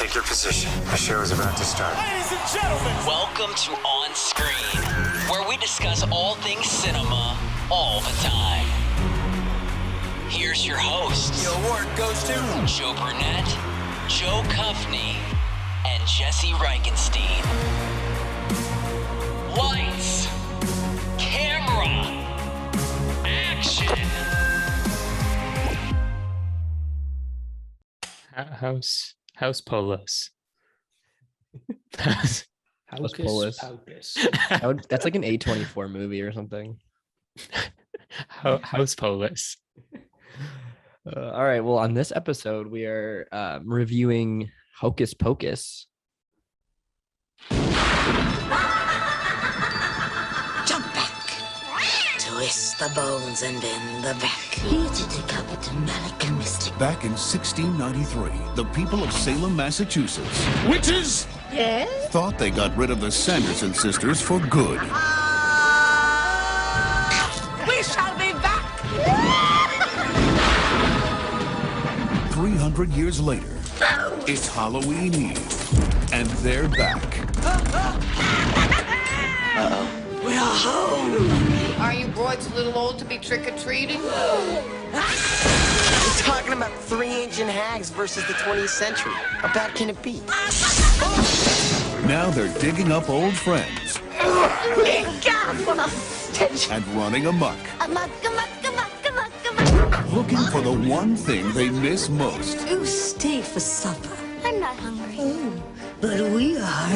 Take your position. The show is about to start. Ladies and gentlemen, welcome to On Screen, where we discuss all things cinema all the time. Here's your hosts. the award goes to Joe Brunett, Joe Cuffney, and Jesse Reichenstein. Lights, camera, action. House Polos. Hocus Pocus. Pocus. That's like an A24 movie or something. House Polos. All right. Well, on this episode, we are reviewing Hocus Pocus. Jump back. Twist the bones and bend the back. Here to decapitate Malika Mystic. Back in 1693, the people of Salem, Massachusetts, witches, Yes? thought they got rid of the Sanderson sisters for good. We shall be back. 300 years later, it's Halloween Eve, and they're back. We're home. Are you boys a little old to be trick-or-treating? We're talking about 3 ancient hags versus the 20th century. How bad can it be? Now they're digging up old friends God, what a stench. and running amok, Come on. looking for the one thing they miss most. You stay for supper. I'm not hungry. But we are.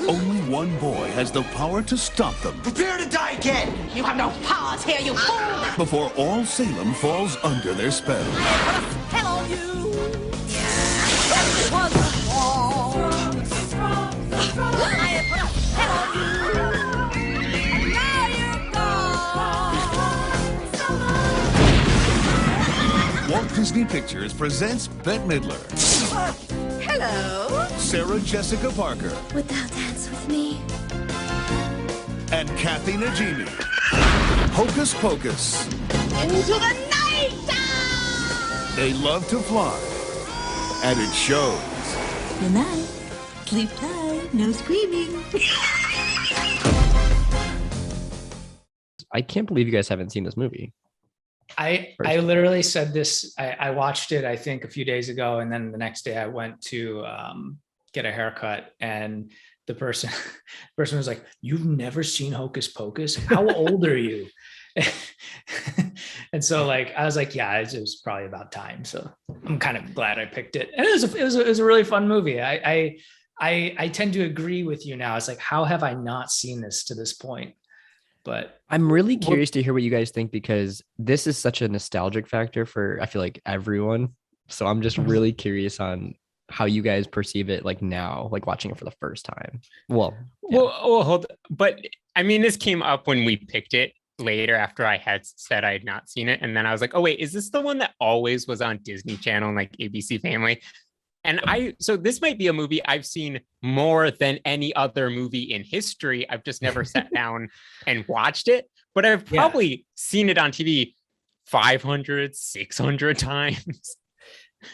Only one boy has the power to stop them Prepare to die again! You have no powers here, you fool! before all Salem falls under their spell. Hell on you! Walt Disney Pictures presents Bette Midler, Hello? Sarah Jessica Parker, Would thou dance with me? and Kathy Najimy. Hocus Pocus. Into the night! They love to fly, and it shows. Good night. Sleep tight. No screaming. I can't believe you guys haven't seen this movie. I literally said this. I watched it, I think, a few days ago, and then the next day I went to get a haircut, and the person was like, "You've never seen Hocus Pocus? How old are you?" And so, like, I was like, "Yeah, it was probably about time." So I'm kind of glad I picked it, and it was a really fun movie. I tend to agree with you now. It's like, how have I not seen this to this point? But I'm really curious to hear what you guys think, because this is such a nostalgic factor for, I feel like, everyone. So I'm just really curious on how you guys perceive it, like now, like watching it for the first time. Well, Hold. But I mean, this came up when we picked it later after I had said I had not seen it, and then I was like, oh wait, is this the one that always was on Disney Channel and like ABC Family? And so this might be a movie I've seen more than any other movie in history. I've just never sat down and watched it, but I've probably seen it on TV 500, 600 times.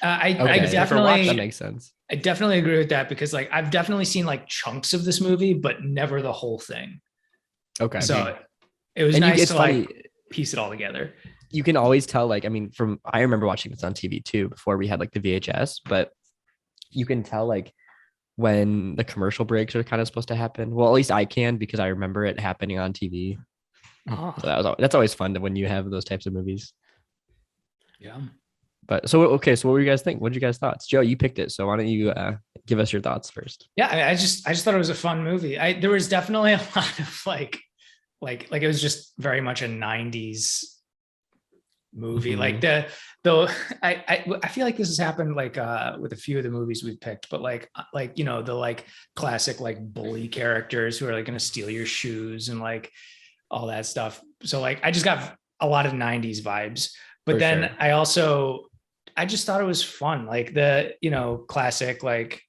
I definitely, that makes sense. I definitely agree with that, because like I've definitely seen like chunks of this movie, but never the whole thing. Okay. So it was nice to like piece it all together. You can always tell, like, I mean, I remember watching this on TV too, before we had like the VHS, but you can tell like when the commercial breaks are kind of supposed to happen. Well, at least I can, because I remember it happening on TV. Oh. So that's always fun when you have those types of movies. Yeah. But so what do you guys think? What did you guys thoughts? Joe, you picked it, so why don't you give us your thoughts first? Yeah, I just thought it was a fun movie. There was definitely a lot of like it was just very much a 90s movie. Mm-hmm. I feel like this has happened like with a few of the movies we've picked, but like you know, the like classic like bully characters who are like going to steal your shoes and like all that stuff. So like I just got a lot of 90s vibes, but For then sure. I just thought it was fun, like the, you know, classic like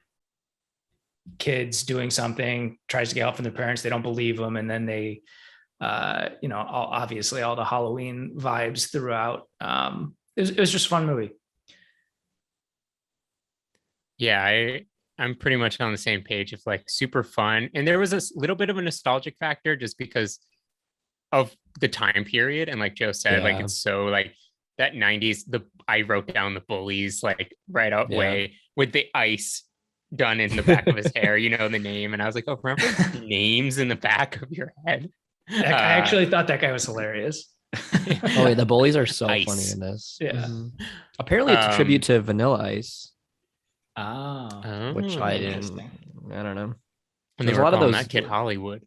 kids doing something, tries to get help from their parents, they don't believe them, and then they you know, obviously all the Halloween vibes throughout. It was just a fun movie. Yeah, I'm pretty much on the same page of like super fun. And there was a little bit of a nostalgic factor just because of the time period. And like Joe said, like Yeah. it's so like that 90s, I wrote down the bullies like right out Yeah. way with the ice done in the back of his hair, the name. And I was like, oh, remember names in the back of your head? I actually thought that guy was hilarious. Oh wait, the bullies are so Ice. funny in this. Yeah. Mhm. Apparently it's a tribute to Vanilla Ice, which I don't know. And There's they were a lot of calling those- that kid Hollywood.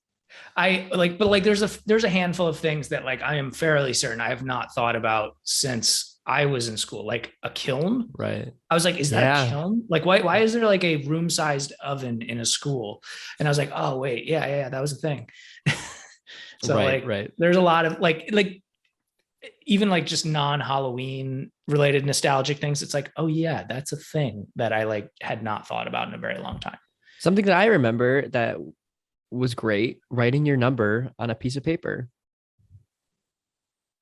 there's a handful of things that like I am fairly certain I have not thought about since I was in school, like a kiln. Right. I was like, is that Yeah. a kiln? Like, why is there like a room-sized oven in a school? And I was like, oh wait, yeah, that was a thing. So right. there's a lot of like even like just non-Halloween related nostalgic things. It's like, oh yeah, that's a thing that I like had not thought about in a very long time. Something that I remember that was great, writing your number on a piece of paper.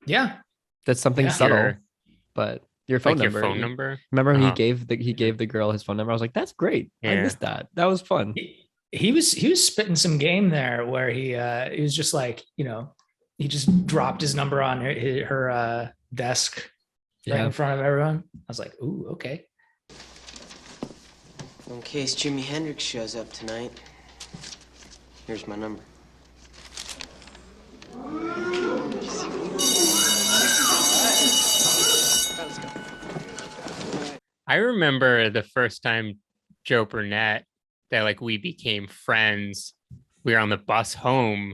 Yeah. That's something Yeah. subtle, but your phone Like number. your phone number. Remember Uh-huh. he gave the girl his phone number. I was like, that's great. I Yeah. missed that. That was fun. He was spitting some game there where he was just like, he just dropped his number on her desk right Yeah. in front of everyone. I was like, ooh, okay. In case Jimi Hendrix shows up tonight, here's my number. I remember the first time Joe Brunett that like we became friends. We were on the bus home,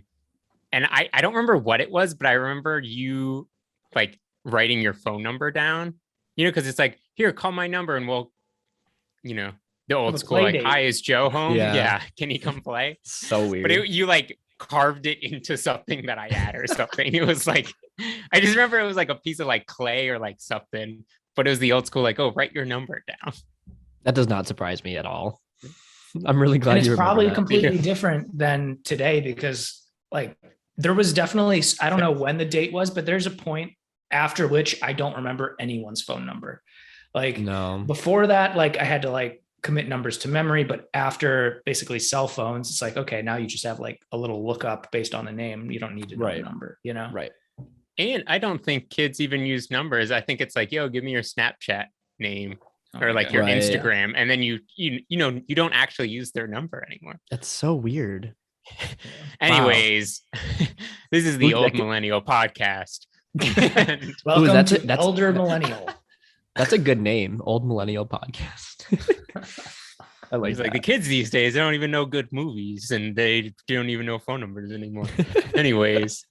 and I don't remember what it was, but I remember you like writing your phone number down. Because it's like, here, call my number, and we'll, the old The school play like, date. hi, is Joe home? Yeah. Yeah, can he come play? So weird. But you like carved it into something that I had or something. It was like, I just remember it was like a piece of like clay or like something. But it was the old school, like, oh, write your number down. That does not surprise me at all. I'm really glad And you it's remember probably that. completely different than today because like there was definitely, I don't know when the date was, but there's a point after which I don't remember anyone's phone number. Like No. before that, like I had to like commit numbers to memory, but after basically cell phones, it's like, okay, now you just have like a little lookup based on the name. You don't need to know the number, Right. And I don't think kids even use numbers. I think it's like, yo, give me your Snapchat name or like your Right. Instagram. And then you don't actually use their number anymore. That's so weird. Anyways, this is the Ooh, Old that could- Millennial Podcast. Welcome that's to a- that's- Elder Millennial. That's a good name. Old Millennial Podcast. I like It's like the that. kids these days, they don't even know good movies and they don't even know phone numbers anymore. Anyways,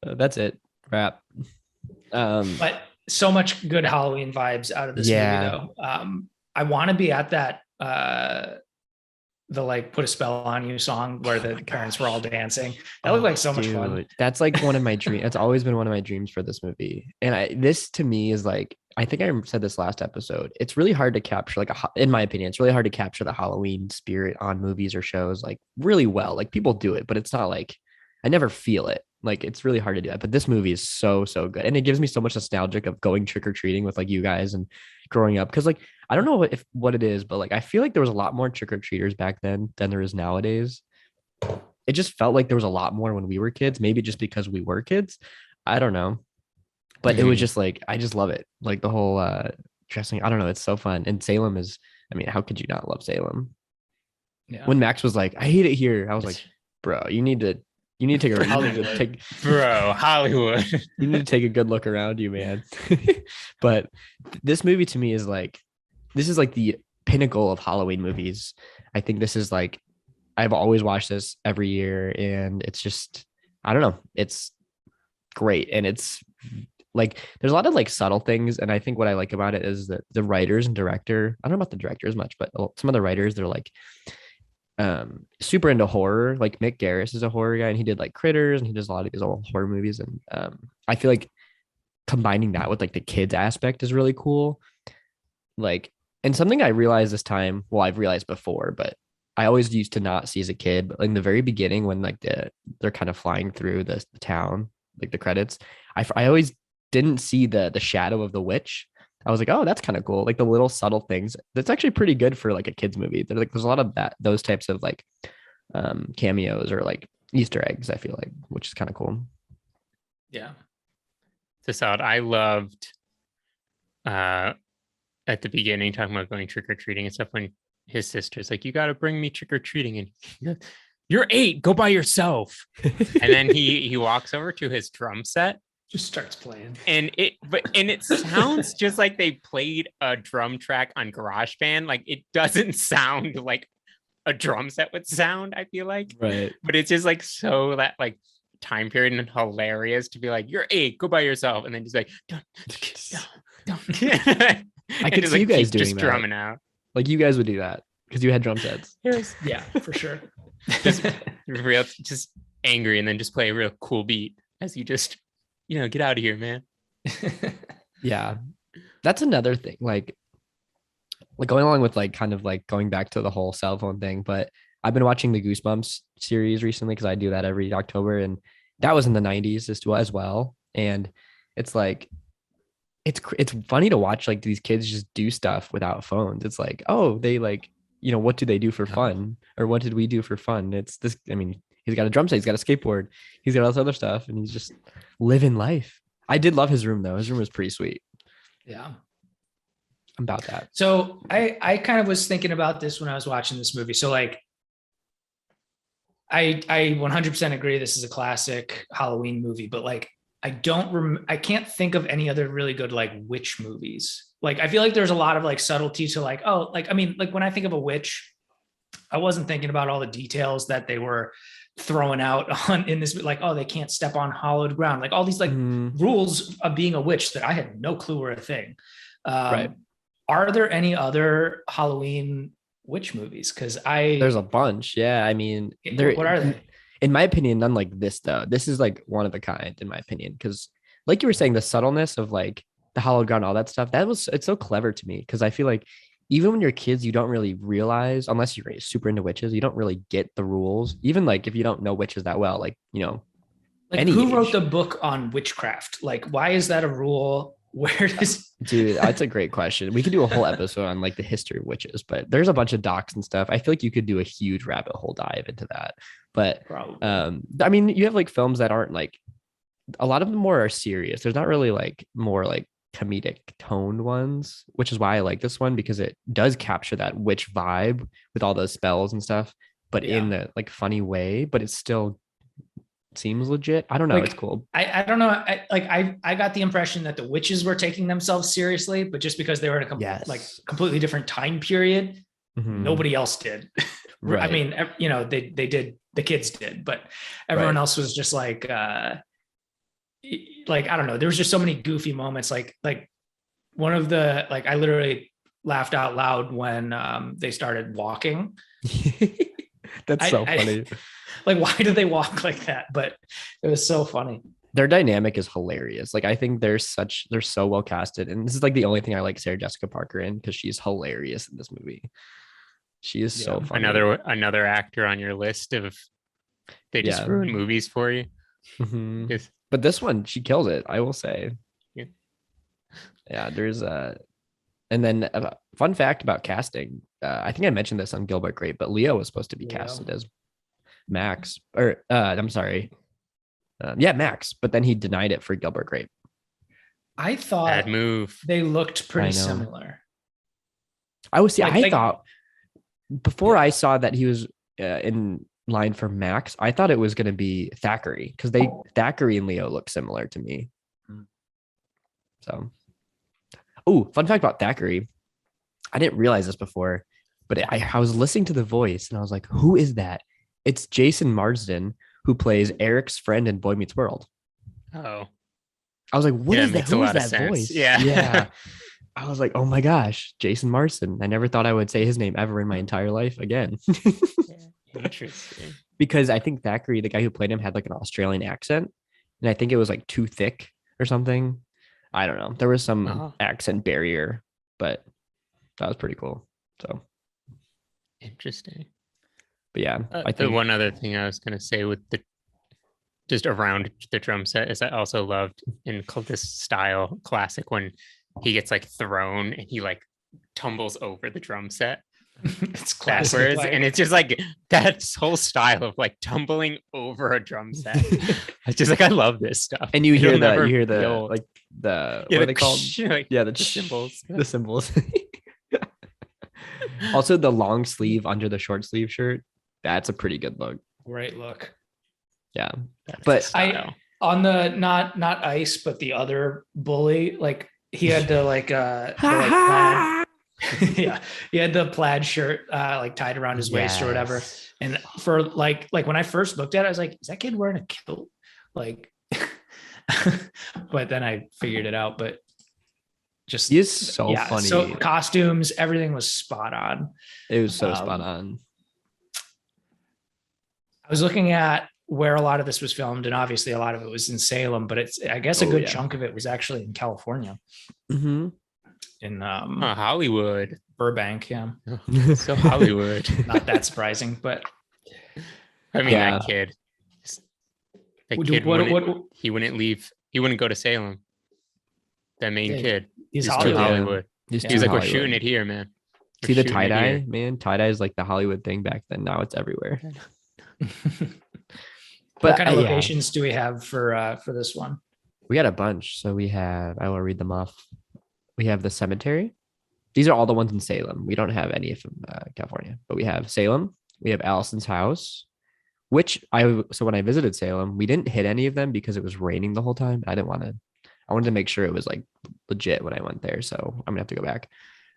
That's it. Wrap. But so much good Halloween vibes out of this Yeah. movie though. I want to be at that the like put a spell on you song where the parents were all dancing. That looked like so much fun. Dude, that's like one of my dreams. That's always been one of my dreams for this movie. And this to me is like, I think I said this last episode. It's really hard to capture, like, in my opinion, it's really hard to capture the Halloween spirit on movies or shows like really well. Like people do it, but it's not like I never feel it. Like it's really hard to do that. But this movie is so good, and it gives me so much nostalgic of going trick or treating with like you guys and growing up. Because like I don't know what it is, but like I feel like there was a lot more trick or treaters back then than there is nowadays. It just felt like there was a lot more when we were kids. Maybe just because we were kids. I don't know. But it was just like, I just love it. Like the whole dressing. I don't know. It's so fun. And Salem is, I mean, how could you not love Salem? Yeah. When Max was like, I hate it here. I was like, bro, you need to take a Hollywood. you need to take a good look around you, man. But this movie to me is like, this is like the pinnacle of Halloween movies. I think this is like, I've always watched this every year, and it's just, I don't know, it's great. And it's like, there's a lot of like subtle things. And I think what I like about it is that the writers and director, I don't know about the director as much, but some of the writers, they're like super into horror. Like Mick Garris is a horror guy, and he did like Critters, and he does a lot of these old horror movies. And I feel like combining that with like the kids aspect is really cool. Like, and something I realized this time, well, I've realized before, but I always used to not see as a kid, but in the very beginning when like they're kind of flying through the town, like the credits, I always didn't see the shadow of the witch. I was like, oh, that's kind of cool. Like the little subtle things. That's actually pretty good for like a kids movie. There's a lot of those types of like cameos or like Easter eggs, I feel like, which is kind of cool. Yeah. This out. I loved at the beginning talking about going trick-or-treating and stuff when his sister's like, you got to bring me trick-or-treating. And he goes, you're 8, go by yourself. And then he walks over to his drum set. Just starts playing. And it sounds just like they played a drum track on GarageBand. Like it doesn't sound like a drum set would sound, I feel like. Right. But it's just like so that like time period and hilarious to be like, you're 8, go by yourself. And then just like, don't. I could see you guys doing just that. drumming out. Like you guys would do that because you had drum sets. Yeah, for sure. Just angry and then just play a real cool beat as you just, get out of here, man. Yeah. That's another thing. Like going along with like kind of like going back to the whole cell phone thing, but I've been watching the Goosebumps series recently because I do that every October, and that was in the 90s as well. And it's like it's funny to watch like these kids just do stuff without phones. It's like, oh, they like, what do they do for fun? Or what did we do for fun? It's this, I mean, he's got a drum set, he's got a skateboard, he's got all this other stuff, and he's just living life. I did love his room though. His room was pretty sweet. Yeah. About that. So I kind of was thinking about this when I was watching this movie. So like, I 100% agree this is a classic Halloween movie, but like, I can't think of any other really good like witch movies. Like, I feel like there's a lot of like subtlety to like, oh, like, I mean, like when I think of a witch, I wasn't thinking about all the details that they were throwing out in this, like, oh, they can't step on hollowed ground. Like all these like rules of being a witch that I had no clue were a thing. Right. Are there any other Halloween witch movies? Because there's a bunch. Yeah. I mean, what are they? In my opinion, none like this though. This is like one of a kind, in my opinion, because like you were saying, the subtleness of like the hallowed ground, all that stuff, it's so clever to me, because I feel like even when you're kids, you don't really realize, unless you're super into witches, you don't really get the rules. Even like if you don't know witches that well, like, like who wrote the book on witchcraft? Like, why is that a rule? Where does dude, that's a great question. We could do a whole episode on like the history of witches, but there's a bunch of docs and stuff. I feel like you could do a huge rabbit hole dive into that. But I mean, you have like films that aren't like, a lot of them more are serious. There's not really like more like comedic toned ones, which is why I like this one, because it does capture that witch vibe with all those spells and stuff, but in the like funny way, but it still seems legit. I don't know. Like, it's cool. I don't know. I got the impression that the witches were taking themselves seriously, but just because they were in a like completely different time period, nobody else did. Right. I mean, they did, the kids did, but everyone else was just like I don't know. There was just so many goofy moments. Like one of the, like, I literally laughed out loud when they started walking. That's so funny. Like, why do they walk like that? But it was so funny. Their dynamic is hilarious. Like, I think they're so well casted. And this is like the only thing I like Sarah Jessica Parker in, because she's hilarious in this movie. She is so funny. Another actor on your list of they just ruin movies for you. But this one, she kills it, I will say. Yeah, there's and then a fun fact about casting. I think I mentioned this on Gilbert Grape, but Leo was supposed to be casted as Max, or I'm sorry. Max, but then he denied it for Gilbert Grape. I thought bad move. They looked pretty similar. I thought before I saw that he was in line for Max, I thought it was going to be Thackeray, because Thackeray and Leo look similar to me. So, fun fact about Thackeray. I didn't realize this before, but I was listening to the voice and I was like, who is that? It's Jason Marsden, who plays Eric's friend in Boy Meets World. Oh. I was like, what is that? Who is that voice? Yeah. I was like, oh my gosh, Jason Marsden. I never thought I would say his name ever in my entire life again. Interesting. Because I think Thackeray, the guy who played him, had like an Australian accent, and I think it was like too thick or something. I don't know. There was some accent barrier, but that was pretty cool. So interesting. But yeah, I think one other thing I was going to say with just around the drum set is I also loved in this style classic when he gets like thrown and he like tumbles over the drum set It's classic. backwards, Like, and it's just like that whole style of like tumbling over a drum set. It's just like I love this stuff. And you It'll hear never the be old. like the Yeah, what are the they called? like, Yeah, the cymbals. The symbols. Also, the long sleeve under the short sleeve shirt. That's a pretty good look. great look. Yeah, That's but the style. On the not Ice, but the other bully, like he had the like plaid, yeah, he had the plaid shirt like tied around his waist or whatever. Yes. And for like when I first looked at it, I was like, is that kid wearing a kilt? Like, but then I figured it out. But just He is so funny. So costumes, everything was spot on. It was so spot on. I was looking at where a lot of this was filmed, and obviously a lot of it was in Salem, but I guess a good chunk of it was actually in California. Mm-hmm. In Hollywood. Burbank, yeah. So Hollywood. Not that surprising, but I mean, Yeah. that kid. That What- kid what- wouldn't, what- he wouldn't leave. He wouldn't go to Salem. That main Yeah, kid. he's He's too Hollywood. Hollywood. He's He was too like, we're Hollywood. shooting it here, man. We're See the shooting it tie dye, here." man. Tie dye is like the Hollywood thing back then. Now it's everywhere. What kind of yeah. locations do we have for this one? We got a bunch. So we have, I will read them off. We have the cemetery. These are all the ones in Salem. We don't have any from California, but we have Salem. We have Allison's house, so when I visited Salem, we didn't hit any of them because it was raining the whole time. I wanted to make sure it was like legit when I went there. So I'm gonna have to go back.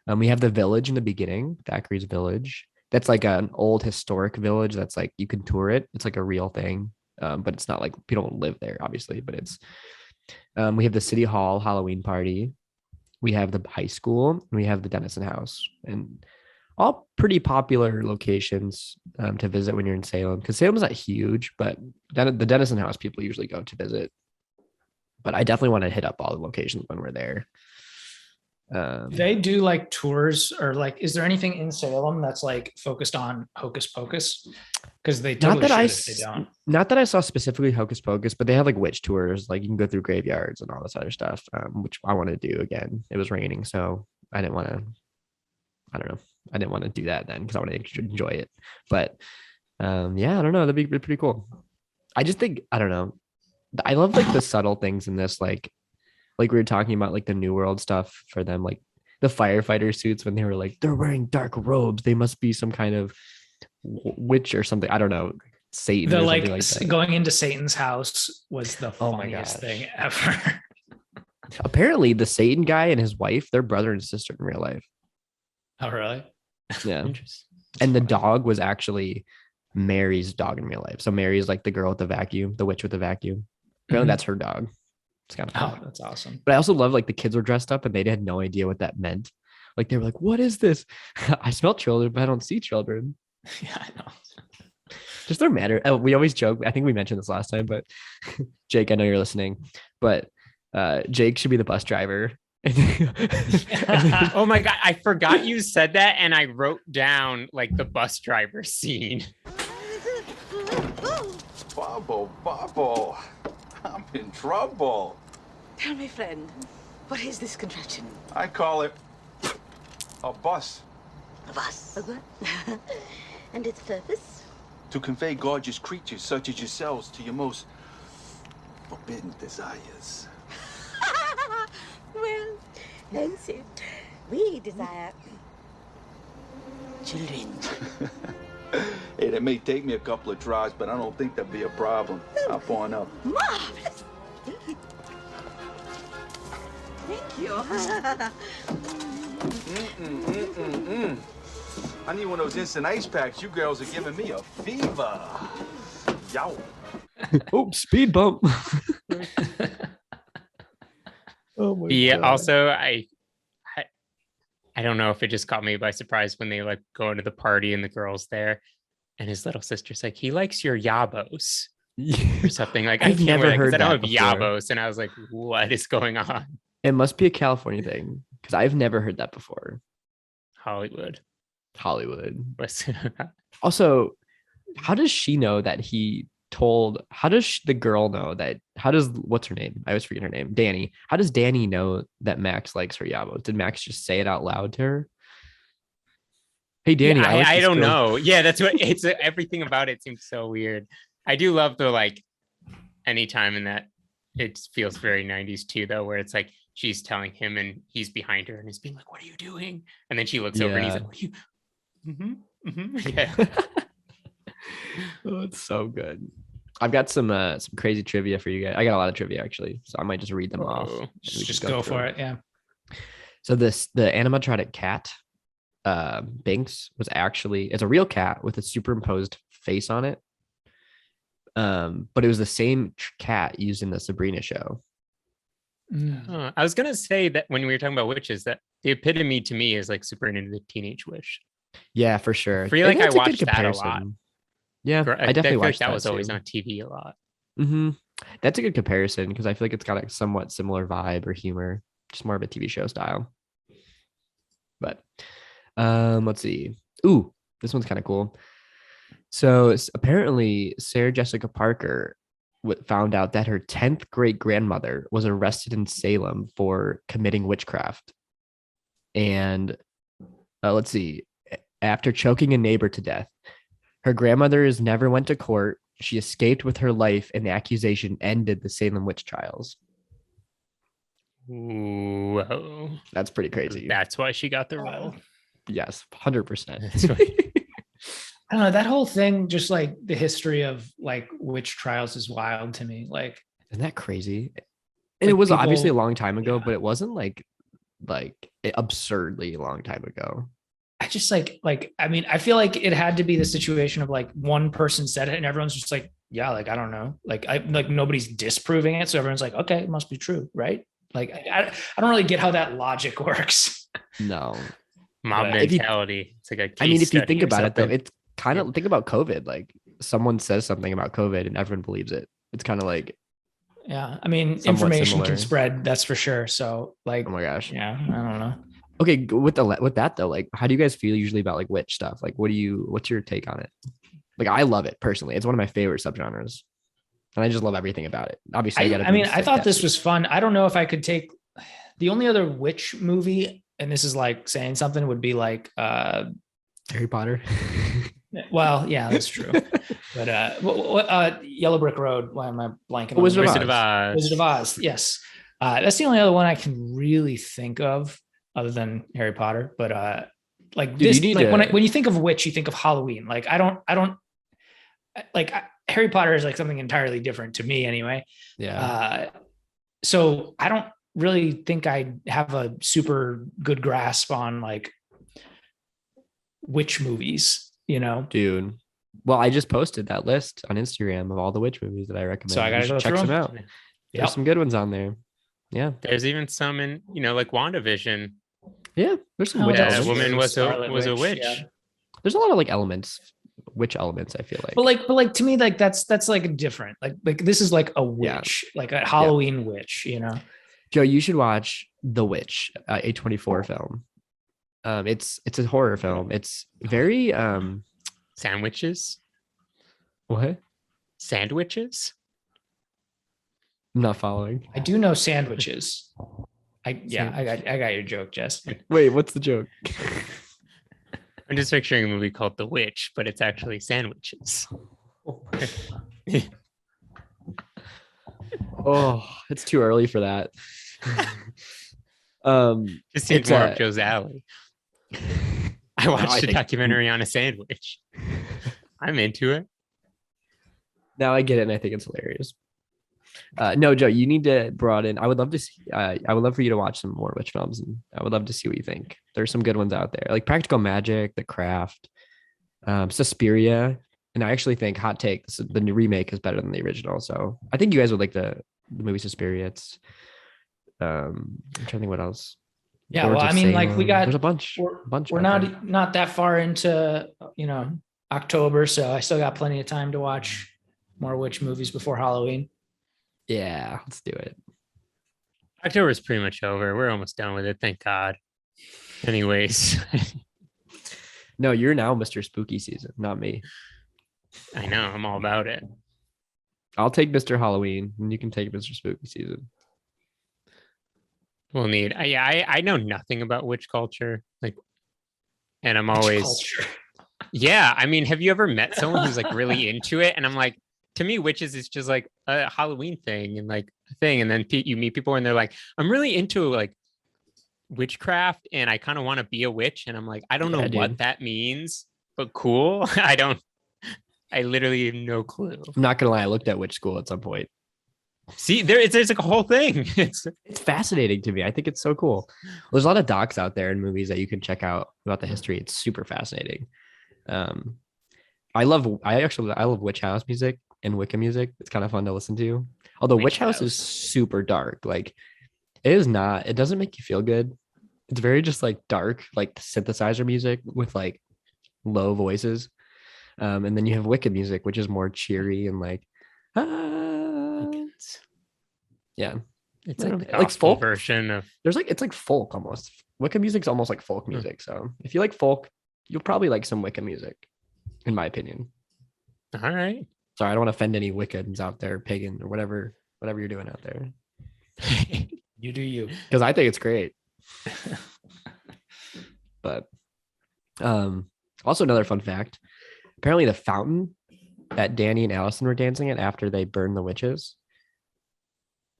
We have the village in the beginning, Thackeray's village. That's like an old historic village. That's like, you can tour it. It's like a real thing. But it's not like people don't live there, obviously, but it's, we have the city hall Halloween party. We have the high school, and we have the Dennison house, and all pretty popular locations to visit when you're in Salem, because Salem's not huge, but the Dennison house people usually go to visit. But I definitely want to hit up all the locations when we're there. They do like tours, or like, is there anything in Salem that's like focused on Hocus Pocus? Because they totally should if they don't. Not that I saw specifically Hocus Pocus, but they have like witch tours. Like you can go through graveyards and all this other stuff, which I want to do again. It was raining, so I didn't want to. I don't know. I didn't want to do that then because I want to enjoy it. But yeah, I don't know. That'd be pretty cool. I just think, I don't know. I love like the subtle things in this, like we were talking about, like the New World stuff for them, like the firefighter suits when they were like, they're wearing dark robes. They must be some kind of witch or something. I don't know. Satan. The or like, something like that. going into Satan's house was the Oh my funniest gosh. thing ever. Apparently the Satan guy and his wife, they're brother and sister in real life. Oh, really? Yeah. And the dog was actually Mary's dog in real life. So Mary's like the girl with the vacuum, the witch with the vacuum. Apparently that's her dog. It's kind of Oh, fun. that's awesome. But I also love like the kids were dressed up and they had no idea what that meant. Like they were like, what is this? I smell children, but I don't see children. Yeah, I know. Just don't matter. We always joke. I think we mentioned this last time, but Jake, I know you're listening, but Jake should be the bus driver. Oh my God. I forgot you said that. And I wrote down like the bus driver scene. Bubble, I'm in trouble. Tell me, friend, what is this contraption? I call it a bus. A bus. And its purpose? To convey gorgeous creatures such as yourselves to your most forbidden desires. Well, Nancy, we desire children. Hey, it may take me a couple of tries, but I don't think that'd be a problem. Hop on up. Marvelous. Thank you. I need one of those instant ice packs. You girls are giving me a fever. Yow. Oh, speed bump. Oh my Yeah. God. Also, I don't know if it just caught me by surprise when they like go into the party and the girls there, and his little sister's like, he likes your yabbos or something. Like I've never heard I don't that have before. yabbos, and I was like, what is going on? It must be a California thing because I've never heard that before. Hollywood. Hollywood. Was- Also, how does she know that he told, how does the girl know that? How does, what's her name? I always forget her name. Danny. How does Danny know that Max likes her yabbos? Did Max just say it out loud to her? Hey, Danny, Yeah, like I this don't girl. know. Yeah, that's what it's everything about it seems so weird. I do love the like anytime in that it feels very 90s too, though, where it's like she's telling him and he's behind her and he's being like, "What are you doing?" And then she looks over and he's like, "What are you?" Yeah. Oh, it's so good. I've got some crazy trivia for you guys. I got a lot of trivia actually, so I might just read them off. Just go for it. Yeah. So the animatronic cat, Binks, was actually, it's a real cat with a superimposed face on it. But it was the same cat used in the Sabrina show. I was gonna say that when we were talking about witches, that the epitome to me is like Super into the Teenage Witch. Yeah, for sure. I feel like I that's a good watched that a lot. comparison. Yeah, I I definitely feel like watched that was always too. on TV a lot. That's a good comparison because I feel like it's got a somewhat similar vibe or humor, just more of a TV show style. But let's see. Ooh, this one's kind of cool. So apparently Sarah Jessica Parker found out that her 10th great grandmother was arrested in Salem for committing witchcraft. And let's see, after choking a neighbor to death, her grandmother never went to court. She escaped with her life, and the accusation ended the Salem witch trials. Whoa. That's pretty crazy. That's why she got the role. Yes, 100%. That's right. I don't know, that whole thing, just like the history of like witch trials is wild to me. Like, isn't that crazy? And like it was people, obviously a long time ago, yeah. but it wasn't like absurdly long time ago. I just like, I mean, I feel like it had to be the situation of like one person said it and everyone's just like, yeah, like, I don't know. Like, nobody's disproving it. So everyone's like, okay, it must be true. Right. Like, I don't really get how that logic works. No. Mob mentality. It's like a case I mean, if you study think or about it though, something. it's kind of, think about COVID. Like someone says something about COVID and everyone believes it. It's kind of like, yeah. I mean, somewhat information similar. can spread. That's for sure. So like, oh my gosh. yeah, I don't know. Okay, with that though, like, how do you guys feel usually about like witch stuff? Like, what's your take on it? Like, I love it personally. It's one of my favorite subgenres, and I just love everything about it. Obviously, I thought this was fun. I don't know if I could take the only other witch movie, and this is like saying something, would be like Harry Potter. Well, yeah, that's true. But Yellow Brick Road. Why am I blanking? On Wizard of Oz. Wizard of Oz. Yes, that's the only other one I can really think of other than Harry Potter. But like this, like when you think of witch, you think of Halloween. Like I don't like Harry Potter is like something entirely different to me anyway. Yeah. So I don't really think I have a super good grasp on like witch movies, you know, dude. Well, I just posted that list on Instagram of all the witch movies that I recommend. So I gotta go check through them out. There's some good ones on there. Yeah. There's even some in, like WandaVision. Yeah, there's some Oh, witch That elements. woman was a witch. Yeah. There's a lot of like witch elements, I feel like. But like to me, like that's like different. Like this is like a witch, like a Halloween witch, you know. Joe, you should watch The Witch, A24 film. It's a horror film. It's very Sandwiches. What? Sandwiches? I'm not following. I do know sandwiches. I got your joke, Jess. Wait, what's the joke? I'm just picturing a movie called The Witch, but it's actually sandwiches. Oh, it's too early for that. Just seems more up Joe's alley. I watched a documentary on a sandwich. I'm into it. Now I get it, and I think it's hilarious. No, Joe, you need to broaden. I would love to see. I would love for you to watch some more witch films, and I would love to see what you think. There's some good ones out there, like Practical Magic, The Craft, Suspiria, and I actually think, hot take, the new remake is better than the original. So I think you guys would like the movie Suspiria. It's I'm trying to think what else. Yeah, well, I mean, like there's a bunch. We're not that far into October, so I still got plenty of time to watch more witch movies before Halloween. Yeah, let's do it. October is pretty much over. We're almost done with it. Thank God. Anyways. No, you're now Mr. Spooky season, not me. I know. I'm all about it. I'll take Mr. Halloween, and you can take Mr. Spooky Season. We'll need. I know nothing about witch culture, like, and I'm always. Culture. Yeah, I mean, have you ever met someone who's like really into it? And I'm like, to me, witches is just like a Halloween thing and like a thing. And then you meet people and they're like, I'm really into like witchcraft and I kind of want to be a witch. And I'm like, I don't know what that means, but cool. I literally have no clue. I'm not gonna lie, I looked at Witch School at some point. See, there's like a whole thing. It's fascinating to me. I think it's so cool. There's a lot of docs out there and movies that you can check out about the history. It's super fascinating. I love witch house music and Wicca music. It's kind of fun to listen to. Although witch house is super dark. Like it doesn't make you feel good. It's very just like dark, like synthesizer music with like low voices. And then you have Wicca music, which is more cheery and like yeah. It's like folk version of it's like folk almost. Wicca music's almost like folk music. So if you like folk, you'll probably like some Wicca music, in my opinion. All right. Sorry, I don't want to offend any Wiccans out there, pagan or whatever you're doing out there. You do you. Because I think it's great. But also another fun fact. Apparently the fountain that Danny and Allison were dancing at after they burned the witches.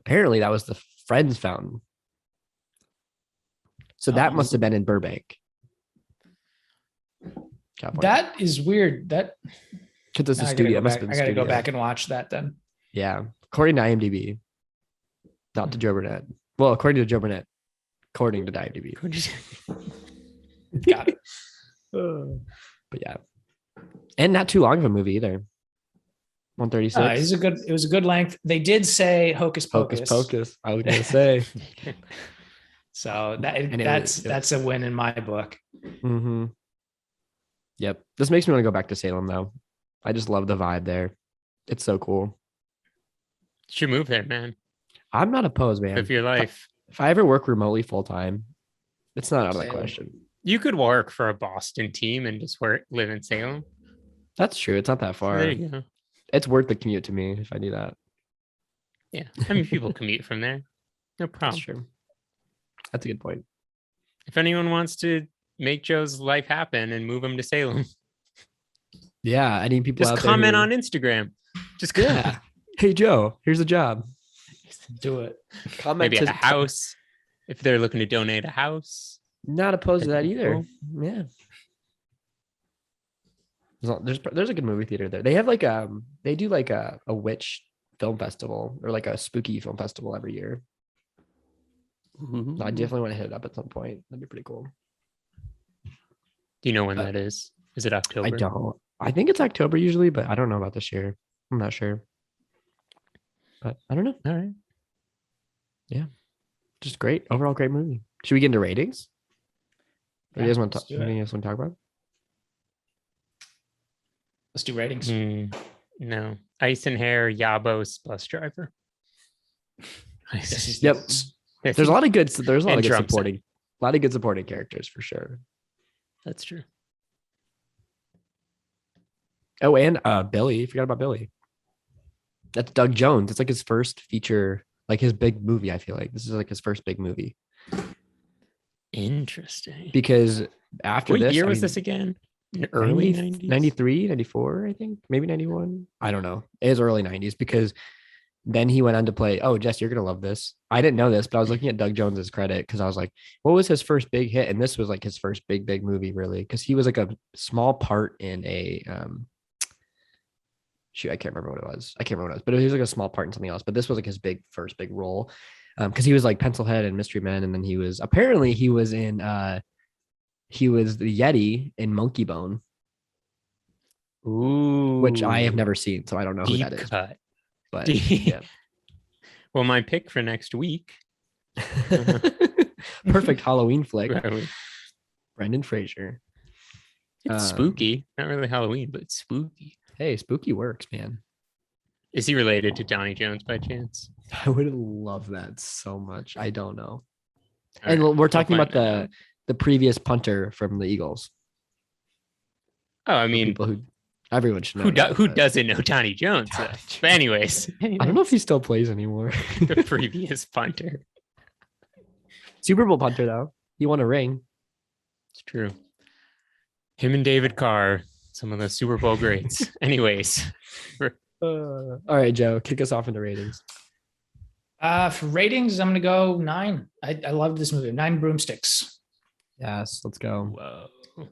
Apparently that was the Friends fountain. So that must have been in Burbank. California. That is weird. That because it's a studio. I gotta go back and watch that then. Yeah, according to IMDb, not to Joe Burnett. Well, according to Joe Burnett, according to IMDb. Got it. But yeah, and not too long of a movie either. 136. It was a good length. They did say Hocus Pocus. Hocus Pocus. I was gonna say. So that's a win in my book. Mm-hmm. Yep. This makes me want to go back to Salem though. I just love the vibe there. It's so cool. You should move there, man. I'm not opposed, man. Of your life. If I ever work remotely full time, it's not out of the question. You could work for a Boston team and just live in Salem. That's true. It's not that far. There you go. It's worth the commute to me if I do that. Yeah. I mean, people commute from there. No problem. That's true. That's a good point. If anyone wants to make Joe's life happen and move him to Salem. Yeah. I need people just comment on Instagram. Just yeah. Hey, Joe, here's a job. Do it. Comment maybe a house if they're looking to donate a house. Not opposed to that either. Cool. Yeah. There's a good movie theater there. They have like they do like a witch film festival or like a spooky film festival every year. Mm-hmm. So I definitely want to hit it up at some point. That'd be pretty cool. Do you know when that is? Is it October? I don't. I think it's October usually, but I don't know about this year. I'm not sure. But I don't know. All right. Yeah. Just great. Overall great movie. Should we get into ratings? Yeah, you guys want to talk about? Let's do ratings. No. Ice and Hair, Yabbos, Bus Driver. Yep. There's a lot of good supporting characters for sure. That's true. Oh, and Billy. You forgot about Billy. That's Doug Jones. It's like his first feature, like his big movie. I feel like this is like his first big movie. Interesting. Because after what year was this again? Early 90s? 93, 94, I think. Maybe 91. I don't know. It was early 90s because then he went on to play. Oh, Jess, you're going to love this. I didn't know this, but I was looking at Doug Jones's credit because I was like, what was his first big hit? And this was like his first big movie, really, because he was like a small part in a I can't remember what it was. But it was like a small part in something else. But this was like his first big role. Because he was like Pencilhead and Mystery Men, and then he was in he was the Yeti in Monkey Bone. Ooh, which I have never seen, so I don't know who that is. Cut. But yeah. Well, my pick for next week. Perfect Halloween flick. Right. Brendan Fraser. It's spooky. Not really Halloween, but it's spooky. Hey, spooky works, man. Is he related to Donnie Jones by chance? I would love that so much. I don't know. All and we're talking about the previous punter from the Eagles. Oh, I mean, people who Everyone should know. that, Who but- doesn't know Tony Jones? though? But anyways, I don't know if he still plays anymore. the previous punter. Super Bowl punter though. He won a ring. It's true. Him and David Carr, some of the Super Bowl greats. Anyways, All right, Joe, kick us off into ratings. For ratings, I'm gonna go 9. I love this movie. 9 broomsticks. Yes, let's go. whoa.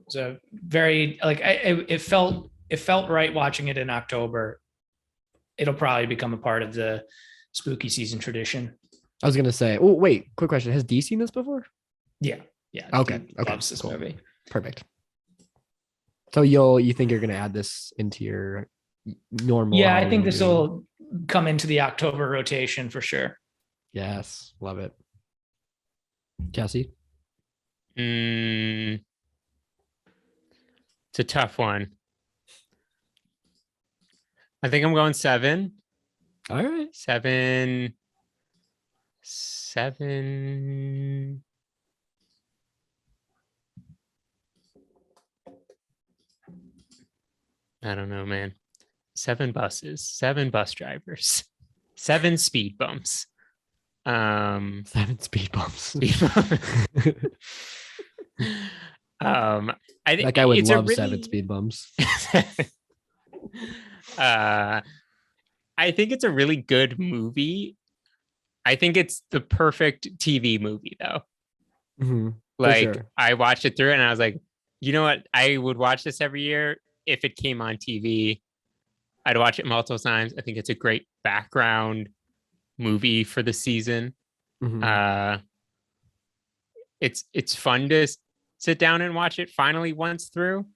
It's a very it felt right watching it in October. It'll probably become a part of the spooky season tradition. I was gonna say. Oh wait, quick question: has D seen this before? Yeah. Okay, He okay, loves this cool. movie. Perfect. So you think you're gonna add this into your normal? Yeah, I think Halloween this movie? will come into the October rotation for sure. Yes, love it. Jesse, It's a tough one. I think I'm going 7. all right. 7. I don't know, man. 7 buses, 7 bus drivers, 7 speed bumps. 7 speed bumps. Speed bump. I think That guy would it's a love really- 7 speed bumps. I think it's a really good movie. I think it's the perfect TV movie, though. Mhm, for Like, sure. I watched it through and I was like, you know what? I would watch this every year if it came on TV. I'd watch it multiple times. I think it's a great background movie for the season. Mhm. It's fun to sit down and watch it finally once through.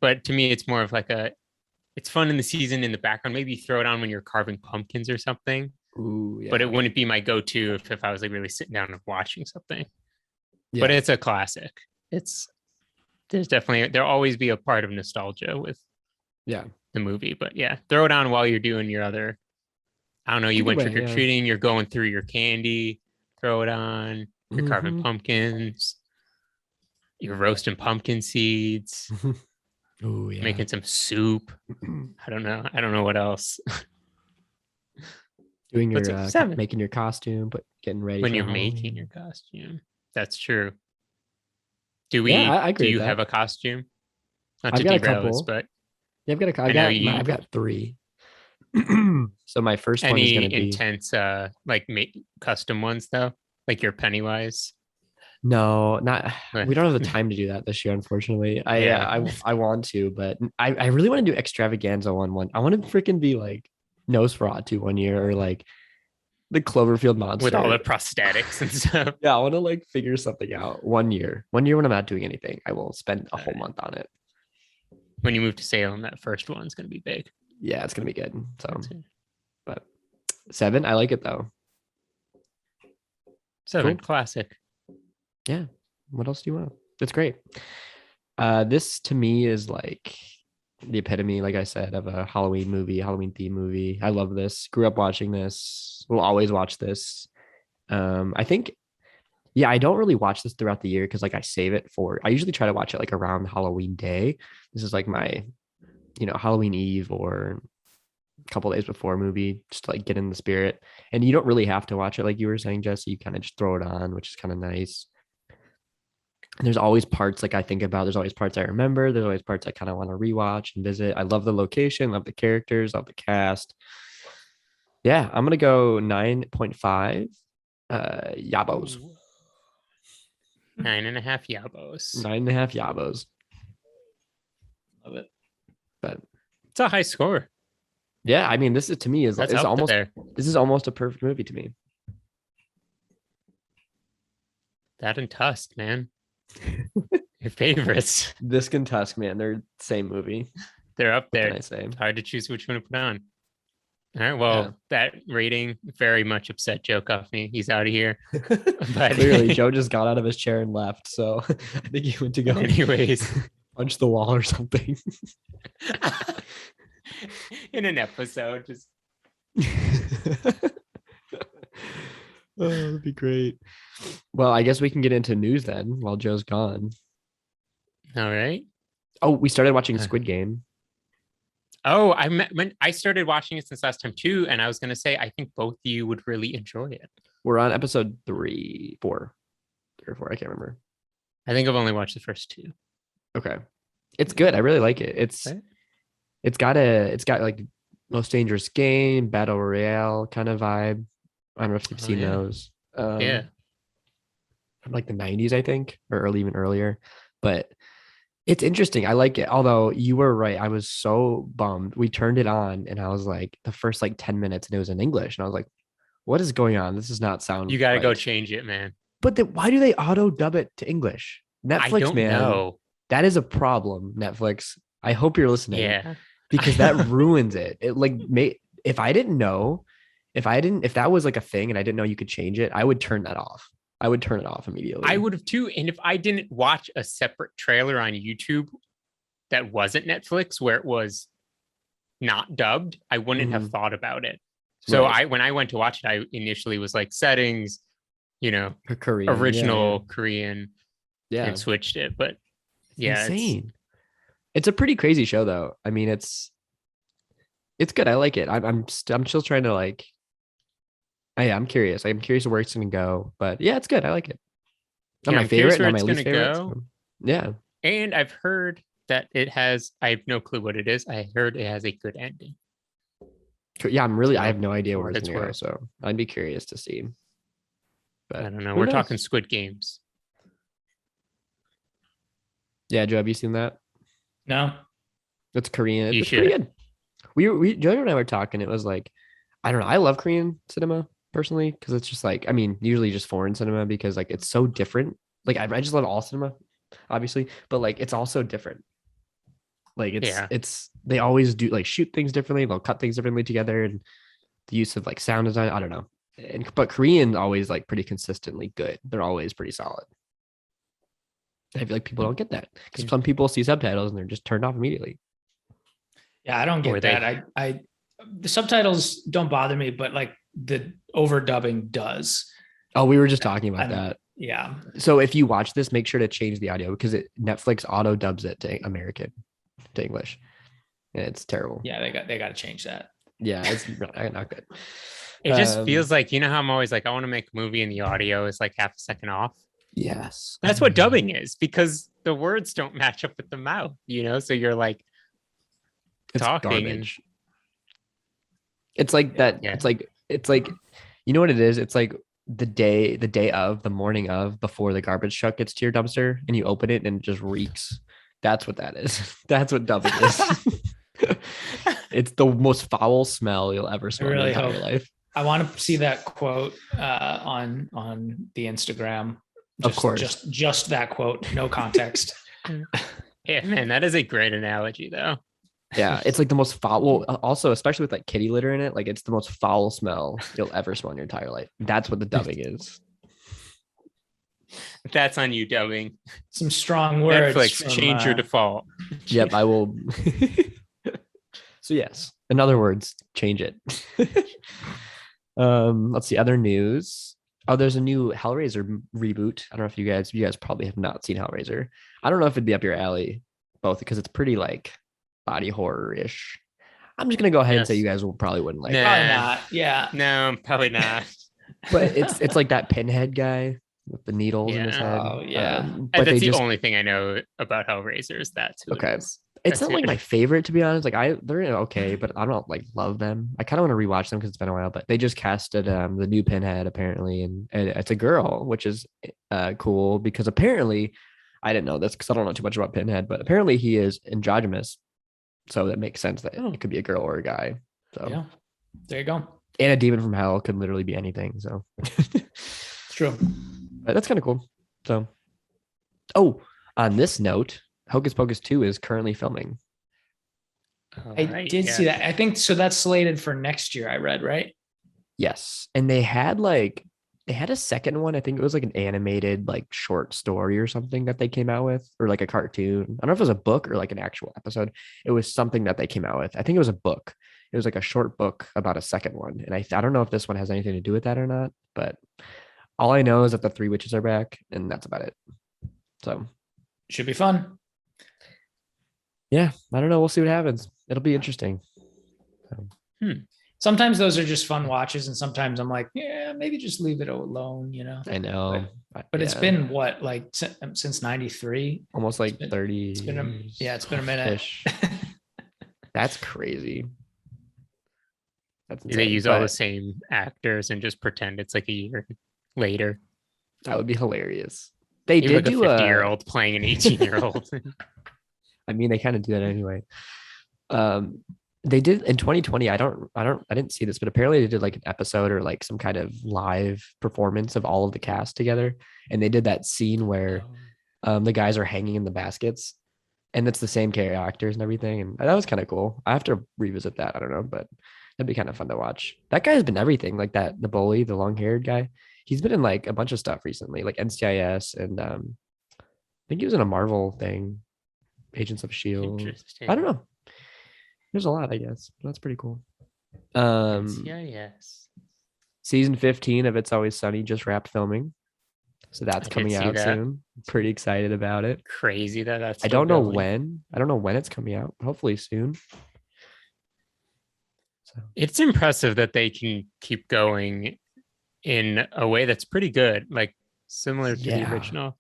But to me, it's more of like it's fun in the season in the background. Maybe throw it on when you're carving pumpkins or something. Ooh, yeah. But it wouldn't be my go-to if I was like really sitting down and watching something. Yeah. But it's a classic. There'll always be a part of nostalgia with yeah. the movie. But yeah, throw it on while you're doing your other. I don't know. You Either went way, trick or treating. You're going through your candy. Throw it on. You're carving Mhm. pumpkins. You're roasting pumpkin seeds. Ooh, yeah. Making some soup. I don't know what else. Doing What's your it? 7. making your costume, but getting ready When for you're Halloween. making your costume. That's true. Do Yeah, I agree do with you that. have a costume? Not I've to got a derail us, couple. but Yeah, I know you- I've got 3. So my first one is any gonna be intense make custom ones though? Like your Pennywise? no, not Right. we don't have the time to do that this year, unfortunately. Yeah. I want to, but I really want to do extravaganza one. I want to freaking be like Nosferatu one year or like the Cloverfield monster With all the prosthetics and stuff. Yeah, I want to like figure something out one year. One year when I'm not doing anything, I will spend a whole Alright. month on it. When you move to Salem, that first one's gonna be big. Yeah, it's gonna be good. So, That's it. but 7, I like it though. 7, Cool. classic. Yeah. What else do you want? It's great. This to me is like the epitome, like I said, of a Halloween movie, Halloween theme movie. I love this. Grew up watching this. Will always watch this. I think, yeah, I don't really watch this throughout the year because like I save it for. I usually try to watch it like around Halloween Day. This is like my, Halloween Eve or a couple days before movie, just to like get in the spirit. And you don't really have to watch it, like you were saying, Jesse. You kind of just throw it on, which is kind of nice. And there's always parts like I think about. There's always parts I remember. There's always parts I kind of want to rewatch and visit. I love the location, love the characters, love the cast. Yeah, I'm gonna go 9.5. Yabbos. 9.5 yabbos. 9.5 yabbos. Love it. But It's a high score. yeah, I mean, this is to me is That's it's up almost there. this is almost a perfect movie to me. That and Tusk, man. Your favorites. This and Tusk, man, they're same movie. They're up What can there. I say? It's hard to choose which one to put on. All right. Well, Yeah. that rating very much upset Joe Cuffney. He's out of here. But Clearly, Joe just got out of his chair and left. So I think he went to go anyways, punch the wall or something. in an episode, just Oh, that'd be great. Well, I guess we can get into news then while Joe's gone. all right. Oh, we started watching Squid Game. Oh, when I started watching it since last time too, and I was gonna say I think both of you would really enjoy it. We're on episode 3 or 4. I can't remember. I think I've only watched the first 2. Okay. It's good. I really like it. Okay. It's got like Most Dangerous Game, Battle Royale kind of vibe. I don't know if you've seen those. Yeah. From like the 90s, I think, or even earlier. But it's interesting. I like it. Although you were right. I was so bummed. We turned it on and I was like the first like 10 minutes and it was in English. And I was like, what is going on? This does not sound You got to right. go change it, man. But why do they auto dub it to English? Netflix, I don't know. That is a problem, Netflix. I hope you're listening. Yeah. Because that ruins it. It like if I didn't know, if that was like a thing and I didn't know you could change it, I would turn that off. I would turn it off immediately. I would have too. And if I didn't watch a separate trailer on YouTube that wasn't Netflix where it was not dubbed, I wouldn't have thought about it. So Right. when I went to watch it, I initially was like settings, Korean, original Korean, yeah, and switched it. But yeah, insane. It's a pretty crazy show though. I mean, it's good. I like it. I'm still trying to like. I'm curious. I'm curious where it's gonna go, but yeah, it's good. I like it. Not my favorite, not my least favorite. So, yeah. And I've heard that it has. I have no clue what it is. I heard it has a good ending. Yeah, I have no idea where it's gonna go, so I'd be curious to see. But I don't know. We're talking Squid Games. Yeah, Joe, have you seen that? No. It's Korean. You It's should. pretty good. We Joe and I were talking. It was like, I don't know. I love Korean cinema personally because it's just like, I mean, usually just foreign cinema because like it's so different. Like I just love all cinema, obviously, but like it's also different. Like it's they always do like shoot things differently. They'll cut things differently together, and the use of like sound design. I don't know. But Korean always like pretty consistently good. They're always pretty solid. I feel like people don't get that because some people see subtitles and they're just turned off immediately. Yeah, I don't get that. I the subtitles don't bother me, but like the overdubbing does. Oh, we were just talking about that. Yeah. So if you watch this, make sure to change the audio because Netflix auto dubs it to American, to English, and it's terrible. Yeah, they got to change that. Yeah, it's not good. It just feels like, you know how I'm always like, I want to make a movie and the audio is like half a second off. Yes. That's what dubbing is because the words don't match up with the mouth, so you're like talking. Garbage. It's like that. Yeah. It's like, you know what it is? It's like the morning of, before the garbage truck gets to your dumpster and you open it and it just reeks. That's what that is. That's what dubbing is. It's the most foul smell you'll ever smell in your entire life. I want to see that quote on the Instagram. Of course. Just that quote, no context. Yeah, man, that is a great analogy though. Yeah, it's like the most foul. Well, also, especially with like kitty litter in it, like it's the most foul smell you'll ever smell in your entire life. That's what the dubbing is. That's on you, dubbing. Some strong words. Netflix, change your default. Yep, I will. So yes, in other words, change it. Let's see other news. Oh, there's a new Hellraiser reboot. I don't know if you guys probably have not seen Hellraiser. I don't know if it'd be up your alley, both because it's pretty like body horror-ish. I'm just gonna go ahead and say you guys probably wouldn't like it. Probably not. Yeah. No, probably not. But it's like that pinhead guy with the needles in his head. Oh, yeah. But that's the only thing I know about Hellraiser is that. Okay. It's not like my favorite, to be honest. Like they're okay, but I don't like love them. I kind of want to rewatch them because it's been a while. But they just casted the new Pinhead apparently, and it's a girl, which is cool because apparently I didn't know this because I don't know too much about Pinhead, but apparently he is androgynous, so that makes sense that it could be a girl or a guy. So yeah, there you go. And a demon from hell could literally be anything. So it's true. But that's kind of cool. So, on this note, Hocus Pocus 2 is currently filming. I did see that. I think so. That's slated for next year. I read, right? Yes, and they had a second one. I think it was like an animated like short story or something that they came out with, or like a cartoon. I don't know if it was a book or like an actual episode. It was something that they came out with. I think it was a book. It was like a short book about a second one, and I don't know if this one has anything to do with that or not. But all I know is that the three witches are back, and that's about it. So should be fun. Yeah, I don't know. We'll see what happens. It'll be interesting. Sometimes those are just fun watches, and sometimes I'm like, yeah, maybe just leave it alone, I know. But it's been what, like since '93, almost like 30. it's been a minute. That's crazy. That's They insane, use all the but same actors and just pretend it's like a year later. that would be hilarious. They You're did like do a 50-year-old playing an 18-year-old. I mean, they kind of do that anyway. They did in 2020. I didn't see this, but apparently they did like an episode or like some kind of live performance of all of the cast together. And they did that scene where the guys are hanging in the baskets, and it's the same characters and everything. And that was kind of cool. I have to revisit that. I don't know, but that'd be kind of fun to watch. That guy's been everything, like that, the bully, the long-haired guy. He's been in like a bunch of stuff recently, like NCIS, and I think he was in a Marvel thing, Agents of Shield. I don't know. There's a lot, I guess. That's pretty cool. Yes. Season 15 of It's Always Sunny just wrapped filming, so that's coming out soon. Pretty excited about it. Crazy that's. I don't know when. I don't know when it's coming out. Hopefully soon. So It's impressive that they can keep going in a way that's pretty good, like similar to the original.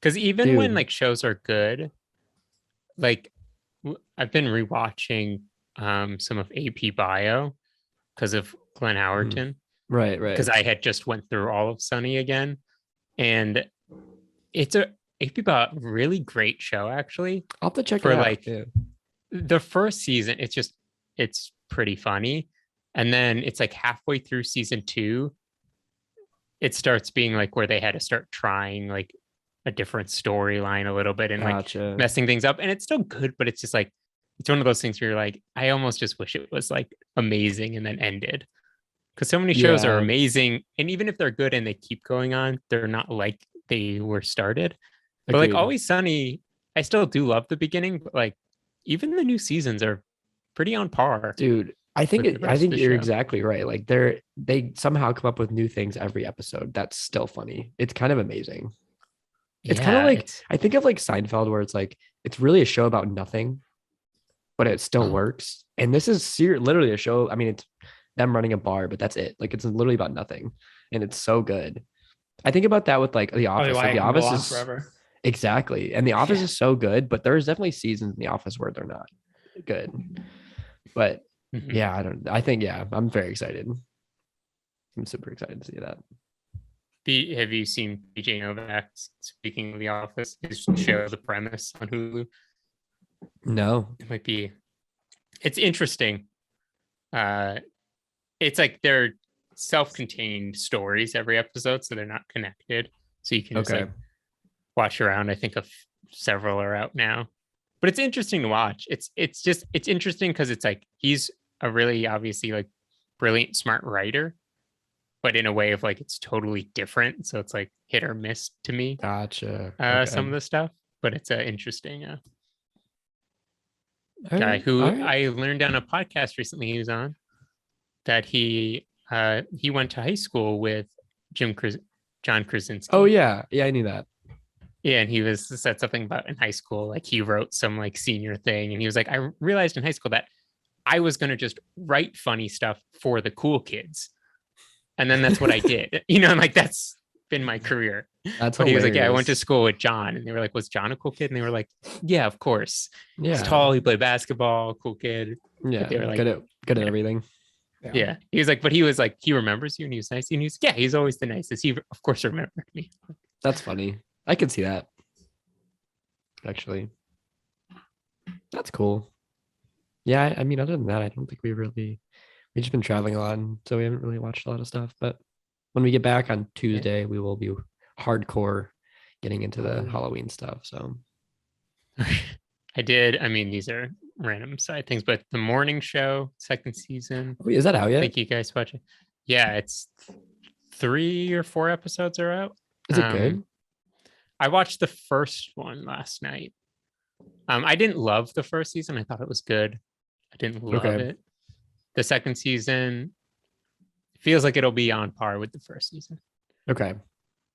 Because even when like shows are good, like I've been rewatching some of AP Bio because of Glenn Howerton. Right. Because I had just went through all of Sunny again, and it's a AP Bio really great show actually. I'll have to check for it out. Like the first season. It's pretty funny, and then it's like halfway through season 2. It starts being like where they had to start trying like a different storyline a little bit and like messing things up, and it's still good, but it's just like it's one of those things where you're like, I almost just wish it was like amazing and then ended, because so many shows are amazing, and even if they're good and they keep going on, they're not like they were started. But like Always Sunny, I still do love the beginning, but like even the new seasons are pretty on par, dude. I think you're exactly right. Like they somehow come up with new things every episode that's still funny. It's kind of amazing. It's kind of like I think of like Seinfeld, where it's like it's really a show about nothing, but it still works. And this is literally a show. I mean, it's them running a bar, but that's it. Like it's literally about nothing, and it's so good. I think about that with like The Office. Like, The Office is forever. Exactly, and The Office is so good, but there's definitely seasons in The Office where they're not good. But I'm very excited. I'm super excited to see that. Have you seen BJ Novak, speaking of The Office, his show The Premise on Hulu? No. It's interesting. It's like they're self-contained stories every episode, so they're not connected. So you can just like watch around. I think several are out now. But it's interesting to watch. It's interesting because it's like he's a really obviously like brilliant, smart writer, but in a way of like it's totally different. So it's like hit or miss to me. Gotcha. Some of the stuff, but it's interesting. Guy who I learned on a podcast recently he was on that he went to high school with John Krasinski. Oh yeah, I knew that. Yeah, and he said something about in high school, like he wrote some like senior thing, and he was like, I realized in high school that I was gonna just write funny stuff for the cool kids, and then that's what I did. And like that's been my career. That's but he was like, yeah, I went to school with John, and they were like, was John a cool kid? And they were like, yeah, of course. Yeah, he's tall, he played basketball, cool kid. Yeah, they were like, good at everything. Yeah, he was like, but he was like, he remembers you, and he was nice, and he was he's always the nicest. He of course remembered me. That's funny. I can see that. Actually, that's cool. Yeah, I mean, other than that, I don't think we've just been traveling a lot, so we haven't really watched a lot of stuff. But when we get back on Tuesday, we will be hardcore getting into the Halloween stuff. So I did. I mean, these are random side things, but the morning show, second season. Oh, is that out yet? I think you guys watch it. Yeah, it's 3 or 4 episodes are out. Is it good? I watched the first one last night. I didn't love the first season. I thought it was good. I didn't love it. The second season feels like it'll be on par with the first season. Okay.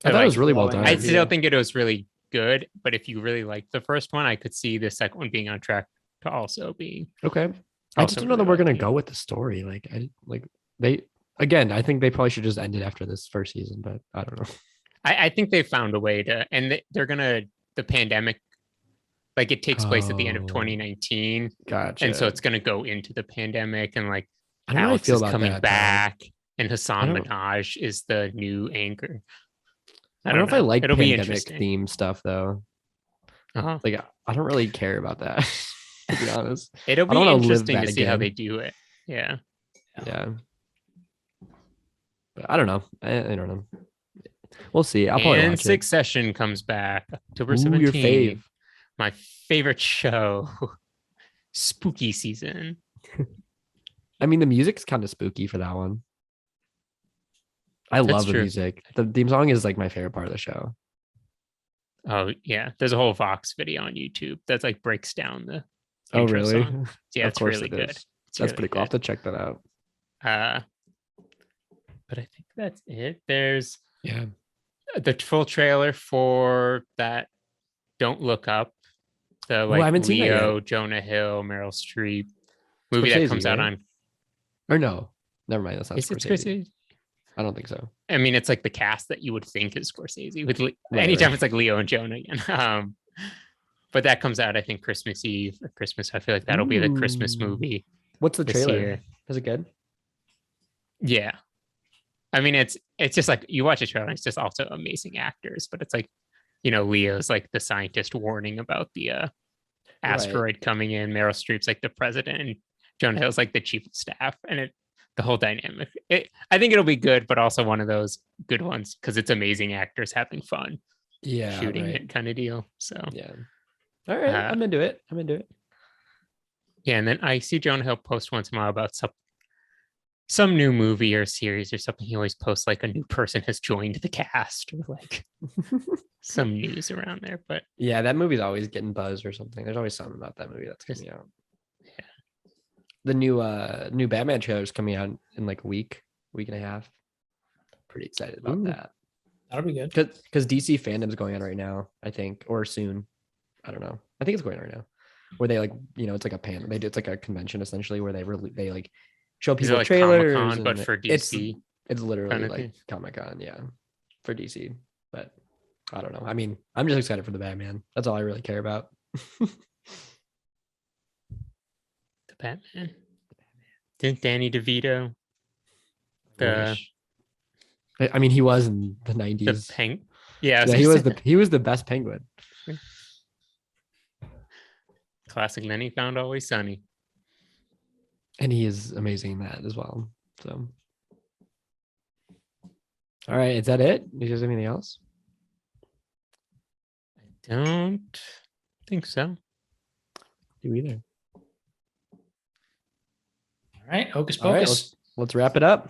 I thought it was really well done. I still think it was really good, but if you really liked the first one, I could see the second one being on track to also be I Also just don't know that really we're gonna like go with the story. They again. I think they probably should just end it after this first season, but I don't know. I think they found a way to, and they're gonna the pandemic, like it takes place at the end of Oh, 2019, Gotcha. and so it's gonna go into the pandemic, and like I don't know how I Alex feel is about coming that, though. back, and I Hassan don't- Minhaj is the new anchor. I don't know if I like It'll be pandemic interesting. theme stuff though. Uh-huh. Like I don't really care about that. To be honest, It'll I don't be wanna live interesting that to see how again. they do it. Yeah. Yeah. But I don't know. I don't know. We'll see. I'll probably And watch it. Succession comes back October Ooh, 17th. your fave. My favorite show. Spooky season. I mean, the music's kind of spooky for that one. I That's love the true. music. The theme song is like my favorite part of the show. Oh yeah, there's a whole Vox video on YouTube that's like breaks down the Oh, intro really? song. Yeah, Of it's course really it good. is. It's That's really pretty cool. I'll have good. to check that out. But I think that's it. There's Yeah. the full trailer for that Don't Look Up, the I like haven't seen that Leo, yet. Jonah Hill, Meryl Streep movie that Scorsese, comes out right? on. Or no, never mind. That's not Is it Scorsese. Scorsese? I don't think so. I mean, it's like the cast that you would think is Scorsese. With Right, anytime right. it's like Leo and Jonah again. But that comes out, I think, Christmas Eve or Christmas. I feel like that'll be the Christmas Ooh. movie What's the this trailer? year. Is it good? Yeah. I mean, it's just like you watch a trailer, it's just also amazing actors, but it's like, Leo's like the scientist warning about the asteroid coming in. Meryl Streep's like the president, and Jonah Hill's like the chief of staff, and the whole dynamic. I think it'll be good, but also one of those good ones because it's amazing actors having fun shooting it kind of deal. So Yeah. All right. I'm into it. yeah, and then I see Jonah Hill post once in a while about some new movie or series or something. He always posts like a new person has joined the cast or like some news around there. But Yeah, that movie's always getting buzz or something. There's always something about that movie that's coming out. Yeah. The new Batman trailer is coming out in like a week and a half. Pretty excited about that. That'll be good. Because DC fandom's going on right now, I think, or soon. I don't know. I think it's going on right now. Where they like, it's like a panel. It's like a convention essentially where they like show is it people like trailers. Comic-Con, but and for DC? It's literally kind of like thing? Comic-Con, yeah, for DC. But I don't know. I mean, I'm just excited for the Batman. That's all I really care about. The Batman. Didn't Danny DeVito? I mean, he was in the 90s. Yeah, he was the best Penguin. Classic. Then he found Always Sunny. And he is amazing in that as well. So, all right, is that it? Do you guys have anything else? I don't think so. Do either. All right, Hocus All right, Pocus. let's wrap it up.